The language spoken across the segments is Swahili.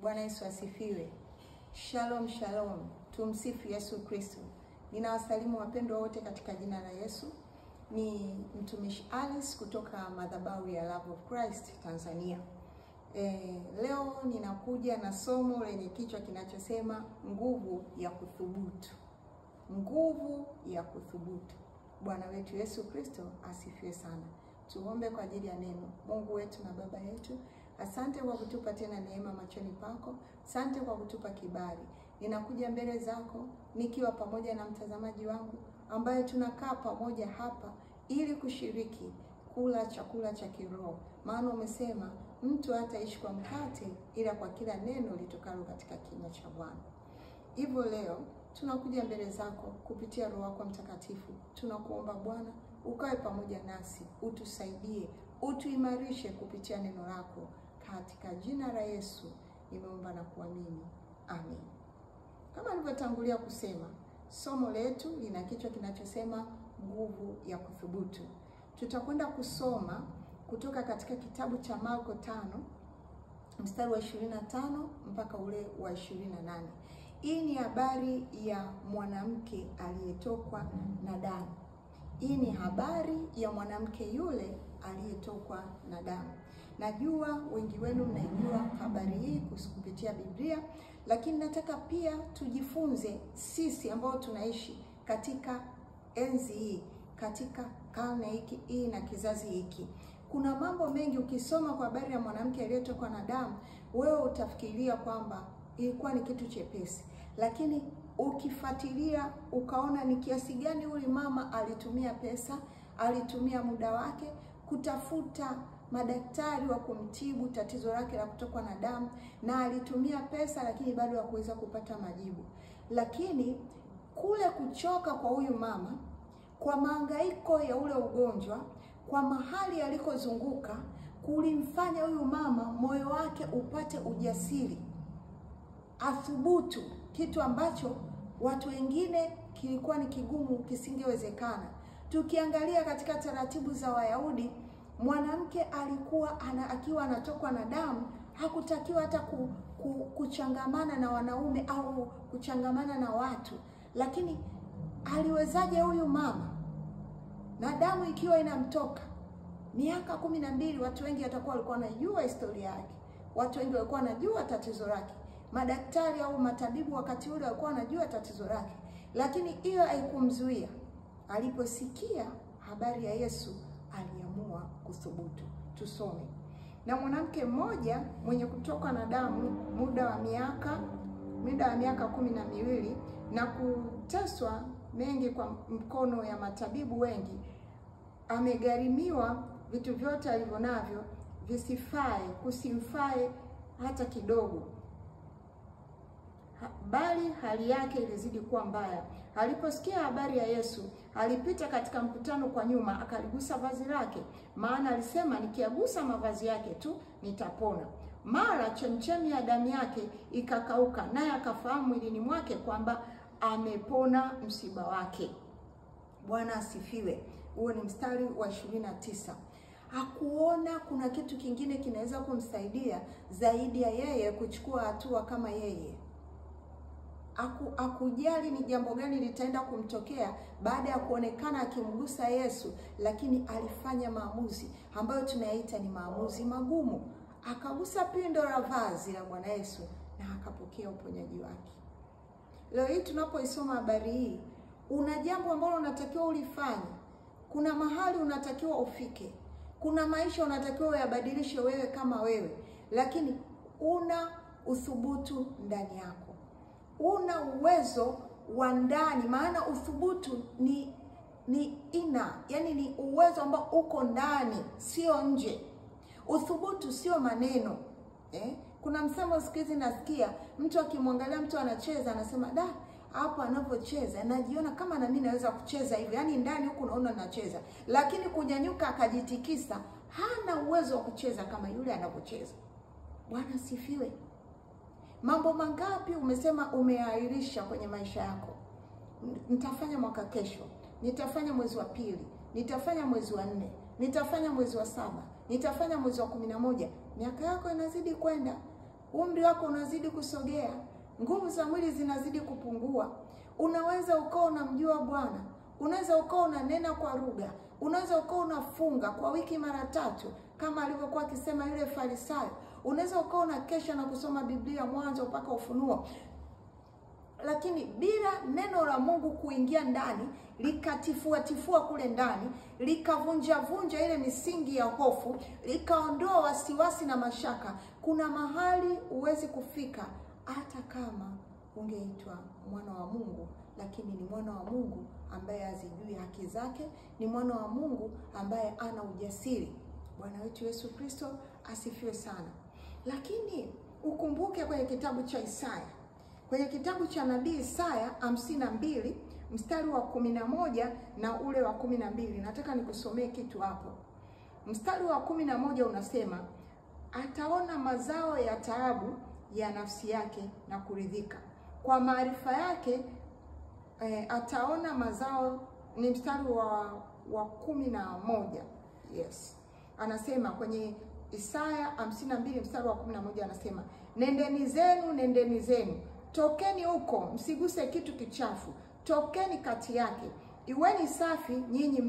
Bwana Yesu asifiwe. Shalom shalom. Tumsifu Yesu Kristo. Ninawasalimu wapendwa wote katika jina la Yesu. Ni mtumishi Alice kutoka madhabahu ya Love of Christ Tanzania. Leo ninakuja na somo lenye kichwa kinachosema nguvu ya kuthubutu. Nguvu ya kuthubutu. Bwana wetu Yesu Kristo asifiwe sana. Tuombe kwa ajili ya neno. Mungu wetu na Baba yetu, asante kwa kutupa tena neema machoni pako. Asante kwa kutupa kibali. Ninakuja mbele zako nikiwa pamoja na mtazamaji wangu ambaye tunakaa pamoja hapa ili kushiriki kula chakula cha kiroho. Maana umesema mtu hataishi kwa mkate ila kwa kila neno litokalo katika kinywa cha Bwana. Hivyo leo tunakuja mbele zako kupitia Roho wako Mtakatifu. Tunakuomba Bwana ukae pamoja nasi, utusaidie, utuimarishe kupitia neno lako. Katika jina la Yesu nimeomba na kuamini. Amen. Kama nilivyotangulia kusema, somo letu lina kichwa kinachosema nguvu ya kuthubutu. Tutakwenda kusoma kutoka katika kitabu cha Marko 5 mstari wa 25 mpaka ule wa 28. Hii ni habari ya mwanamke aliyetokwa na damu. Hii ni habari ya mwanamke yule aliyetokwa na damu. Najua wengi wenu mnaijua habari hii kupitia Biblia, lakini nataka pia tujifunze sisi ambao tunaishi katika enzi hii, katika karne hii na kizazi hiki. Kuna mambo mengi ukisoma kwa habari ya mwanamke aliyetokwa na damu, wewe utafikiria kwamba ilikuwa ni kitu chepesi. Lakini ukifuatilia ukaona ni kiasi gani yule mama alitumia pesa, alitumia muda wake kutafuta madaktari wa kumtibu tatizo lake la kutokwa na damu, na alitumia pesa lakini bado hakuweza kupata majibu. Lakini kule kuchoka kwa huyu mama, kwa mahangaiko ya ule ugonjwa, kwa mahali alikozunguka, kulimfanya huyu mama moyo wake upate ujasiri, athubutu, kitu ambacho watu wengine kilikuwa ni kigumu, kisingewezekana. Tukiangalia katika taratibu za Wayahudi, mwanamke alikuwa akiwa anatokwa na damu hakutakiwa hata kuchangamana na wanaume au kuchangamana na watu. Lakini aliwezaje huyu mama na damu ikiwa inamtoka miaka 12? Watu wengi watakuwa walikuwa wanajua historia yake, watu wengi walikuwa wanajua tatizo lake, madaktari au matabibu wakati ule walikuwa wanajua tatizo lake, lakini hiyo haikumzuia. Aliposikia habari ya Yesu aliamua kuthubutu. Tusome. Na mwanamke mmoja mwenye kutoka na damu muda wa miaka 12 na kuteswa mengi kwa mkono ya matabibu wengi, amegharimiwa vitu vyote alivyonavyo kusimfae hata kidogo, bali hali yake ilizidi kuwa mbaya. Aliposikia habari ya Yesu, alipita katika mkutano kwa nyuma, akaligusa vazi lake, maana alisema nikiagusa mavazi yake tu nitapona. Mara chemchemi ya damu yake ikakauka, naye akafahamu mwilini mwake kwamba amepona msiba wake. Bwana asifiwe. Huo ni mstari wa 29. Hakuona kuna kitu kingine kinaweza kumsaidia zaidi ya yeye kuchukua hatua kama yeye. Hakujali ni jambo gani litaenda kumtokea baada ya kuonekana akimgusa Yesu, lakini alifanya maamuzi ambayo tunayaita ni maamuzi magumu. Akagusa pindo la vazi la Bwana Yesu na akapokea uponyaji wake. Leo hii tunapoisoma habari hii, una jambo ambalo unatakiwa ulifanye. Kuna mahali unatakiwa ufike. Kuna maisha unatakiwa uyabadilishe wewe kama wewe, lakini una uthubutu ndani yako. Una uwezo wa ndani, maana uthubutu ni yani ni uwezo ambao uko ndani, sio nje. Uthubutu sio maneno. Kuna msemo siku hizi nasikia mtu akimwangalia mtu anacheza anasema da, hapo anapocheza najiona kama na mimi naweza kucheza hivyo. Yani ndani huko unaona anacheza, lakini kunyanyuka akajitikisa hana uwezo wa kucheza kama yule anapocheza. Bwana sifiwe. Mambo mangapi umesema umeahirisha kwenye maisha yako? Nitafanya mwaka kesho, nitafanya mwezi wa 2, nitafanya mwezi wa 4, nitafanya mwezi wa 7, nitafanya mwezi wa 11. Miaka yako inazidi kwenda, umri wako unazidi kusogea, nguvu za mwili zinazidi kupungua. Unaweza ukawa unamjua Bwana, unaweza ukawa unanena kwa lugha, unaweza ukawa unafunga kwa wiki mara 3 kama alivyokuwa akisema yule Farisayo. Unaweza ukawa unakesha na kusoma Biblia mwanzo mpaka Ufunuo. Lakini bila neno la Mungu kuingia ndani, likatifua kule ndani, likavunja ile misingi ya hofu, likaondoa wasiwasi na mashaka, kuna mahali uwezi kufika hata kama ungeitwa mwana wa Mungu. Lakini ni mwana wa Mungu ambaye hazijui haki zake, ni mwana wa Mungu ambaye ana ujasiri. Bwana wetu Yesu Kristo asifiwe sana. Lakini ukumbuke kwenye kitabu cha Isaya, kwenye kitabu cha nabii Isaya 52 mstari wa 11 na ule wa 12, nataka nikusomee kitu hapo. Mstari wa 11 unasema, ataona mazao ya taabu ya nafsi yake na kuridhika. Kwa maarifa yake ataona mazao. Ni mstari wa 11. Yes. Anasema kwenye Isaya 52 mstari wa 11 anasema, nendeni zenu, tokeni huko, msiguse kitu kichafu, tokeni kati yake, iweni safi nyinyi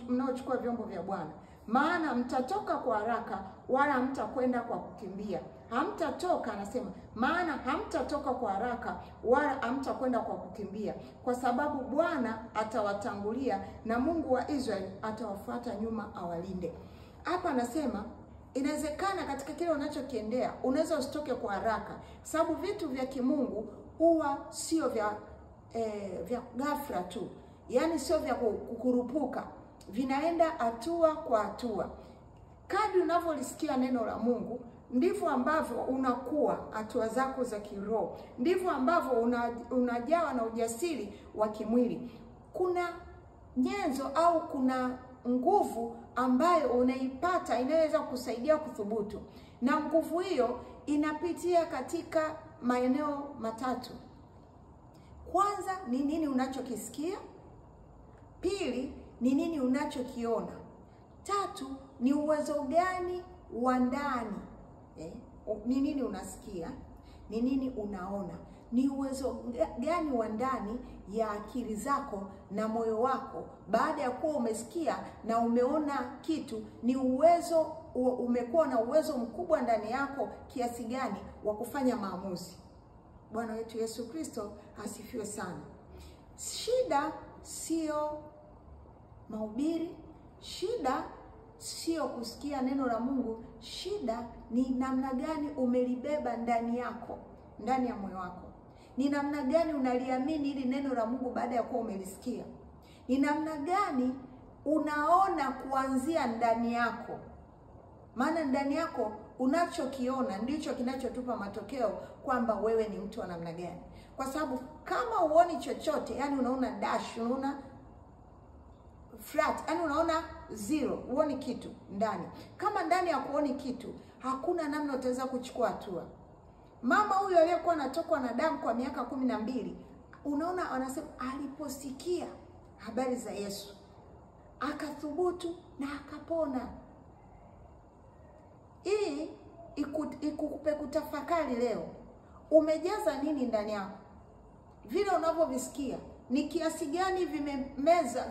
mnaochukua vyombo vya Bwana, maana mtatoka kwa haraka wala hamtakwenda kwa kukimbia. Hamtatoka, anasema, maana hamtatoka kwa haraka wala hamtakwenda kwa kukimbia, kwa sababu Bwana atawatangulia na Mungu wa Israeli atawafuata nyuma awalinde. Hapa anasema inawezekana katika kile unachokiendea unaweza usitoke kwa haraka, sababu vitu vya kimungu huwa sio vya ghafla tu, yani sio vya kukurupuka, vinaenda hatua kwa hatua. Kadri unavyolisikia neno la Mungu, ndivyo ambavyo unakuwa hatua zako za kiroho, ndivyo ambavyo unajawa na ujasiri wa kimwili. Kuna nyenzo au kuna nguvu ambayo unaipata inaweza kusaidia kuthubutu, na nguvu hiyo inapitia katika maeneo matatu. Kwanza ni nini unachokisikia, pili ni nini unachokiona, tatu ni uwezo gani wa ndani. Ni nini unasikia, ni nini unaona, ni uwezo gani wa ndani ya akili zako na moyo wako. Baada ya kuwa umesikia na umeona kitu, ni uwezo, umekuwa na uwezo mkubwa ndani yako kiasi gani wa kufanya maamuzi. Bwana wetu Yesu Kristo asifiwe sana. Shida sio mahubiri, shida sio kusikia neno la Mungu, shida ni namna gani umelibeba ndani yako, ndani ya moyo wako. Ni namna gani unaliamini ili neno la Mungu baada ya kuwa umelisikia. Ni namna gani unaona kuanzia ndani yako. Maana ndani yako unachokiona ndicho kinachotupa matokeo kwamba wewe ni mtu wa namna gani. Kwa sababu kama uoni chochote, yani unaona dash, unaona flat, yani unaona zero, uoni kitu ndani. Kama ndani ya kuoni kitu, hakuna namna utaweza kuchukua hatua. Mama huyu aliyekuwa anatokwa na damu kwa miaka 12, unaona anasema aliposikia habari za Yesu akathubutu na akapona. Hii ikupe kutafakari leo. Umejaza nini ndani yako? Vile unavyovisikia ni kiasi gani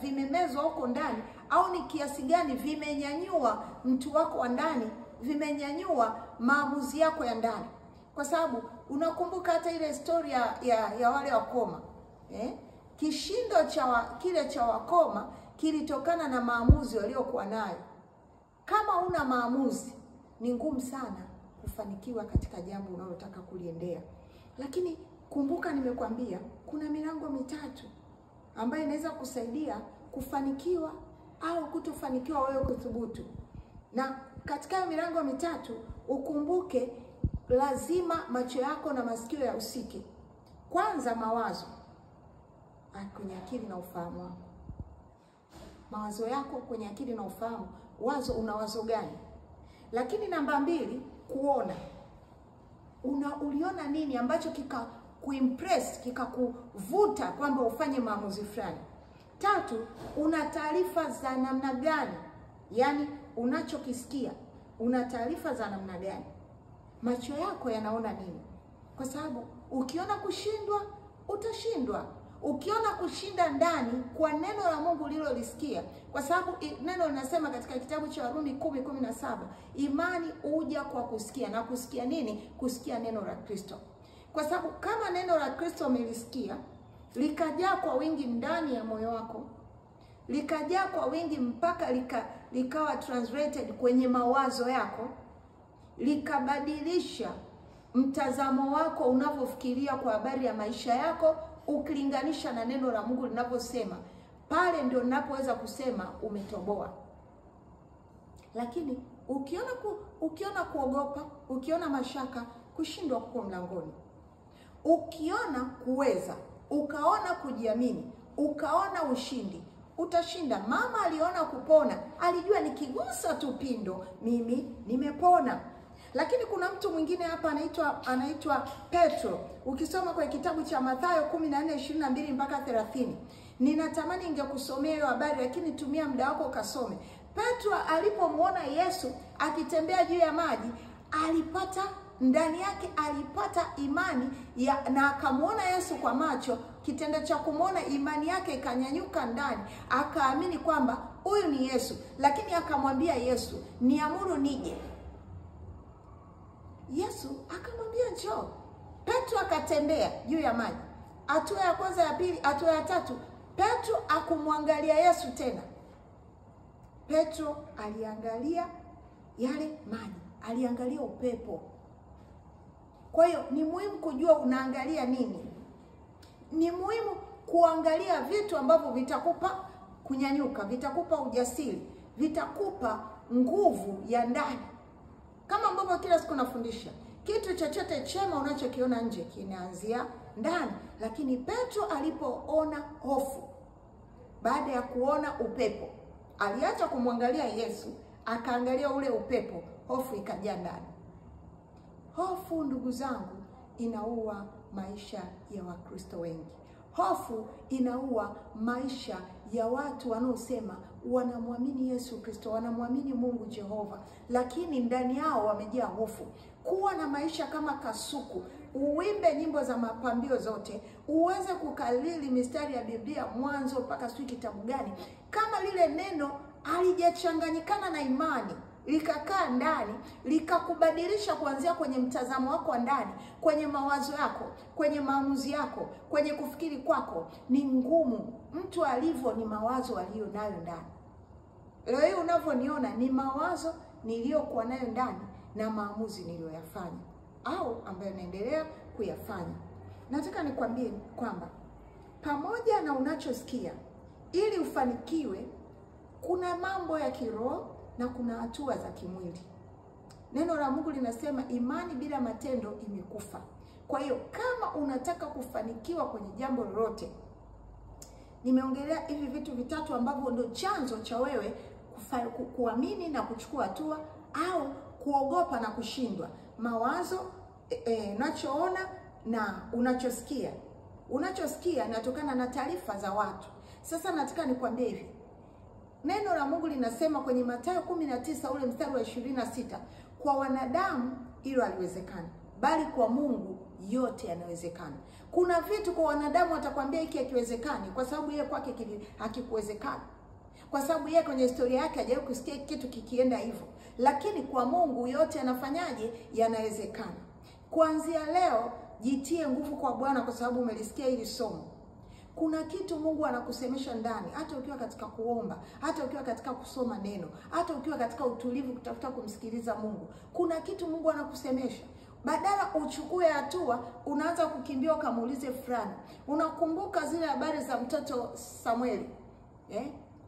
vimemezwa huko ndani, au ni kiasi gani vimenyanyua mtu wako wa ndani, vimenyanyua maamuzi yako ya ndani. Kwa sababu unakumbuka hata ile historia ya wale wakoma, kishindo kile cha wakoma kilitokana na maamuzi waliokuwa nayo. Kama una maamuzi, ni ngumu sana kufanikiwa katika jambo unalotaka kuliendea. Lakini kumbuka, nimekwambia kuna milango mitatu ambayo inaweza kusaidia kufanikiwa au kutofanikiwa wewe kuthubutu. Na katika milango mitatu ukumbuke, lazima macho yako na masikio yahusike. Kwanza, mawazo kwenye akili na ufahamu wako. Mawazo yako kwenye akili na ufahamu, una wazo gani? Lakini namba 2, kuona. Uliona nini ambacho kikakuimpress, kikakuvuta kwamba ufanye maamuzi fulani? 3, una taarifa za namna gani? Yani unachokisikia, una taarifa za namna gani? macho yako yanaona nini? Kwa sababu ukiona kushindwa, utashindwa. Ukiona kushinda ndani kwa neno la Mungu ulilolisikia, kwa sababu neno linasema katika kitabu cha Warumi 10:17, imani huja kwa kusikia, na kusikia nini? Kusikia neno la Kristo. Kwa sababu kama neno la Kristo umelisikia, likajaa kwa wingi ndani ya moyo wako, likajaa kwa wingi mpaka likawa translated kwenye mawazo yako, likabadilisha mtazamo wako unavyofikiria kwa habari ya maisha yako, ukilinganisha na neno la Mungu linavyosema, pale ndio ninapoweza kusema umetoboa. Lakini ukiona kuogopa, ukiona mashaka, kushindwa kuko mlangoni. Ukiona kuweza, ukaona kujiamini, ukaona ushindi, utashinda. Mama aliona kupona, alijua nikigusa tu pindo mimi nimepona. Lakini kuna mtu mwingine hapa anaitwa Petro. Ukisoma kwa kitabu cha Mathayo 14:22 mpaka 30. Ninatamani ningekusomea hiyo habari, lakini tumia muda wako ukasome. Petro alipomuona Yesu akitembea juu ya maji, ndani yake alipata imani na akamuona Yesu kwa macho. Kitendo cha kumuona, imani yake ikanyanyuka ndani, akaamini kwamba huyu ni Yesu. Lakini akamwambia Yesu, niamuru nije. Yesu akamwambia njoo. Petro akatembea juu ya maji. Hatua ya kwanza, ya pili, hatua ya tatu, Petro akumwangalia Yesu tena. Petro aliangalia yale maji, aliangalia upepo. Kwa hiyo ni muhimu kujua unaangalia nini. Ni muhimu kuangalia vitu ambavyo vitakupa kunyanyuka, vitakupa ujasiri, vitakupa nguvu ya ndani. Kama ambavyo kila siku nafundisha, kitu chochote chema unachokiona nje kinaanzia ndani. Lakini Petro alipoona hofu, baada ya kuona upepo, aliacha kumwangalia Yesu, akaangalia ule upepo, hofu ikajaa ndani. Hofu, ndugu zangu, inaua maisha ya Wakristo wengi. Hofu inaua maisha ya watu wanaosema wanamwamini Yesu Kristo, wanamwamini Mungu Jehova, lakini ndani yao wamejaa hofu. Kuwa na maisha kama kasuku, uimbe nyimbo za mapambio zote, uweze kukalili mistari ya Biblia mwanzo mpaka sijui kitabu gani, kama lile neno halijachanganyikana na imani, likakaa ndani, likakubadilisha kuanzia kwenye mtazamo wako wa ndani, kwenye mawazo yako, kwenye maamuzi yako, kwenye kufikiri kwako, ni ngumu. Mtu alivyo ni mawazo aliyo nayo ndani. Leo hii unavyoniona ni mawazo niliyokuwa nayo ndani na maamuzi niliyoyafanya au ambayo naendelea kuyafanya. Nataka nikwambie kwamba pamoja na unachosikia, ili ufanikiwe, kuna mambo ya kiroho na kuna hatua za kimwili. Neno la Mungu linasema imani bila matendo imekufa. Kwa hiyo kama unataka kufanikiwa kwenye jambo lolote, nimeongelea hivi vitu vitatu ambavyo ndio chanzo cha wewe kuamini na kuchukua hatua au kuogopa na kushindwa. Mawazo, unachoona na unachosikia. Unachosikia inatokana na taarifa za watu. Sasa nataka nikwambie hivi. Neno la Mungu linasema kwenye Mathayo 19 ule mstari wa 26, kwa wanadamu hilo haliwezekani, bali kwa Mungu yote yanawezekana. Kuna vitu kwa wanadamu watakwambia hiki hakiwezekani kwa sababu yeye kwake hakikuwezekana. Kwa sababu yeye kwenye historia yake hajawahi kusikia kitu kikienda hivyo. Lakini kwa Mungu yote yanafanyaje? Yanawezekana. Kuanzia leo jitie nguvu kwa Bwana kwa sababu umelisikia hili somo. Kuna kitu Mungu anakusemesha ndani, hata ukiwa katika kuomba, hata ukiwa katika kusoma neno, hata ukiwa katika utulivu kutafuta kumsikiliza Mungu. Kuna kitu Mungu anakusemesha. Badala uchukue hatua, unaanza kukimbia ukamuulize fulani. Unakumbuka zile habari za mtoto Samueli?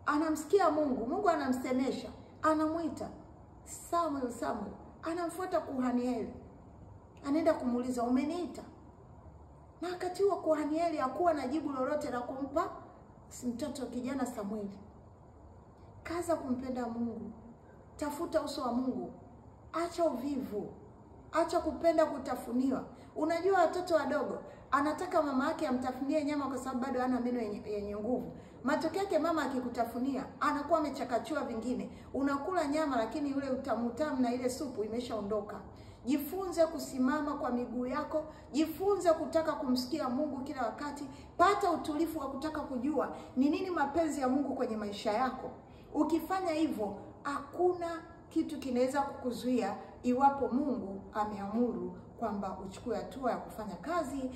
Anamsikia Mungu, Mungu anamsemesha, anamuita Samuel, Samuel. Anamfuata kuhani Eli. Anaenda kumuuliza, umeniita? Na wakati huo kuhani Eli hakuwa na jibu lolote la kumpa mtoto kijana Samueli. Kaza kumpenda Mungu. Tafuta uso wa Mungu. Acha uvivu. Acha kupenda kutafuniwa. Unajua watoto wadogo, anataka mama yake amtafunie nyama kwa sababu bado hana meno yenye nguvu. Matokeo yake mama akikutafunia, anakuwa amechakachua vingine. Unakula nyama lakini ule utamu na ile supu imeshaondoka. Jifunze kusimama kwa miguu yako, jifunze kutaka kumsikia Mungu kila wakati. Pata utulivu wa kutaka kujua ni nini mapenzi ya Mungu kwenye maisha yako. Ukifanya hivyo, hakuna kitu kinaweza kukuzuia iwapo Mungu ameamuru kwamba uchukue hatua ya kufanya kazi.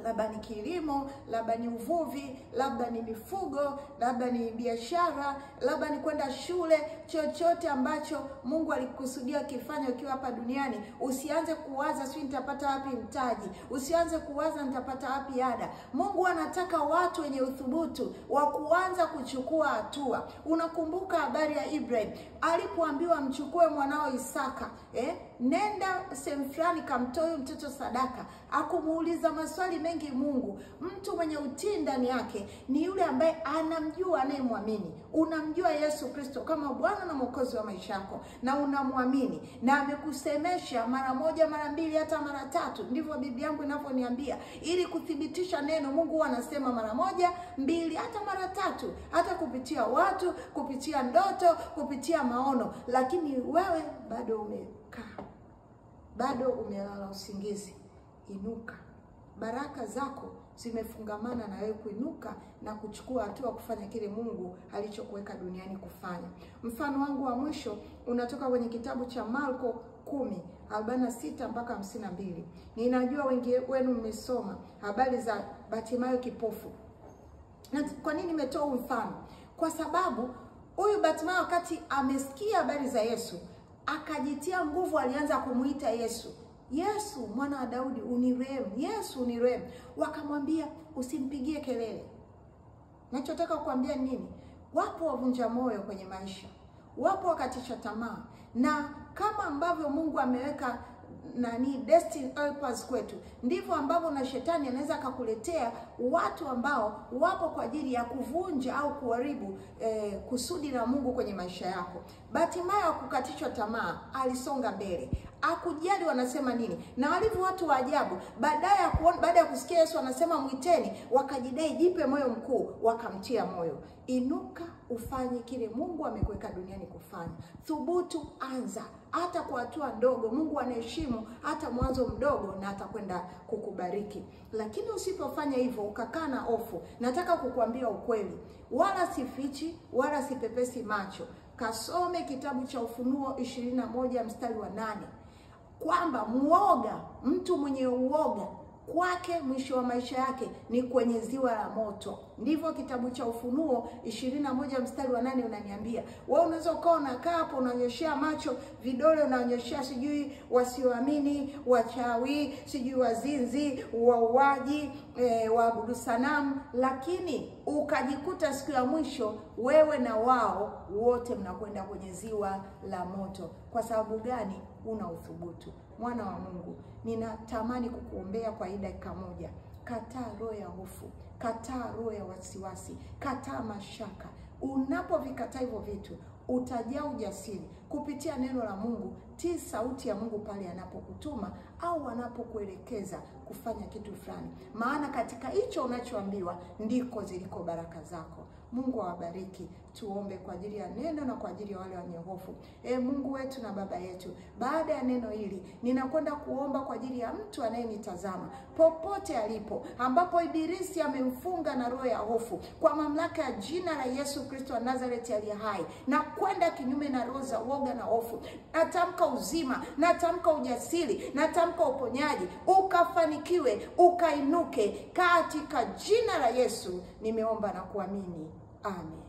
Labda ni kilimo, labda ni uvuvi, labda ni mifugo, labda ni biashara, labda ni kwenda shule. Chochote ambacho Mungu alikusudia kifanye ukiwa hapa duniani, usianze kuwaza sio nitapata wapi mtaji, usianze kuwaza nitapata wapi ada. Mungu anataka watu wenye uthubutu wa kuanza kuchukua hatua. Unakumbuka habari ya Ibrahim alipoambiwa mchukue mwanao Isaka, nenda sehemu fulani kamtoe mtoto sadaka. Akumuuliza maswali mengi Mungu. Mtu mwenye utii ndani yake ni yule ambaye anamjua anayemwamini. Unamjua Yesu Kristo kama Bwana na Mwokozi wa maisha yako na unamwamini, na amekusemesha mara moja, mara mbili, hata mara tatu. Ndivyo Biblia yangu inavyoniambia. Ili kuthibitisha neno, Mungu anasema mara moja, mbili, hata mara tatu, hata kupitia watu, kupitia ndoto, kupitia maono. Lakini wewe bado umekaa, bado umelala usingizi. Inuka. Baraka zako zimefungamana na wewe kuinuka na kuchukua hatua kufanya kile Mungu alichokuweka duniani kufanya. Mfano wangu wa mwisho unatoka kwenye kitabu cha Marko 10:46 mpaka 52. Ninajua wengi wenu mmesoma habari za Bartimayo kipofu. Na kwa nini nimetoa mfano? Kwa sababu huyu Bartimayo wakati amesikia habari za Yesu, akajitia nguvu, alianza kumuita Yesu. Yesu mwana wa Daudi unirehemu, Yesu unirehemu. Wakamwambia usimpigie kelele. Nachotaka kukuambia nini? Wapo wavunja moyo kwenye maisha, wapo wakatisha tamaa, na kama ambavyo Mungu ameweka destiny helpers kwetu, ndivyo ambavyo na shetani anaweza akakuletea watu ambao wapo kwa ajili ya kuvunja au kuharibu kusudi la Mungu kwenye maisha yako. Bartimayo hakukatishwa tamaa, alisonga mbele. Hakujali wanasema nini. Na walivyo watu wa ajabu, baada ya kusikia Yesu anasema mwiteni, wakajidai jipe moyo mkuu, wakamtia moyo. Inuka ufanye kile Mungu amekuweka duniani kufanya. Thubutu, anza hata kwa hatua ndogo. Mungu anaheshimu hata mwanzo mdogo na atakwenda kukubariki. Lakini usipofanya hivyo ukakaa na hofu, nataka kukuambia ukweli, wala sifichi wala sipepesi macho. Kasome kitabu cha Ufunuo 21:8 kwamba muoga, mtu mwenye uoga kwake mwisho wa maisha yake ni kwenye ziwa la moto. Ndivyo kitabu cha Ufunuo 21:8 unaniambia. Wewe unaweza ukawa unakaa hapo unanyoshea macho vidole, unanyoshea sijui wasioamini, wachawi, sijui wazinzi, wauaji, waabudu sanamu, lakini ukajikuta siku ya mwisho wewe na wao wote mnakwenda kwenye ziwa la moto. Kwa sababu gani? Una uthubutu. Mwana wa Mungu, ninatamani kukuombea kwa dakika moja. Kataa roho ya hofu, kataa roho ya wasiwasi, kataa mashaka. Unapovikataa hivyo vitu, utajaa ujasiri kupitia neno la Mungu. Tii sauti ya Mungu pale anapokutuma au anapokuelekeza kufanya kitu fulani, maana katika hicho unachoambiwa ndiko ziliko baraka zako. Mungu awabariki. Tuombe kwa ajili ya neno na kwa ajili ya wale wenye hofu. Mungu wetu na Baba yetu, baada ya neno hili ninakwenda kuomba kwa ajili ya mtu anayenitazama popote alipo, ambapo ibilisi amemfunga na roho ya hofu. Kwa mamlaka ya jina la Yesu Kristo wa Nazareti aliye hai, na kwenda kinyume na roho za woga na hofu. Natamka uzima, natamka ujasiri, natamka uponyaji, ukafanikiwe, ukainuke katika jina la Yesu. Nimeomba na kuamini. Amen.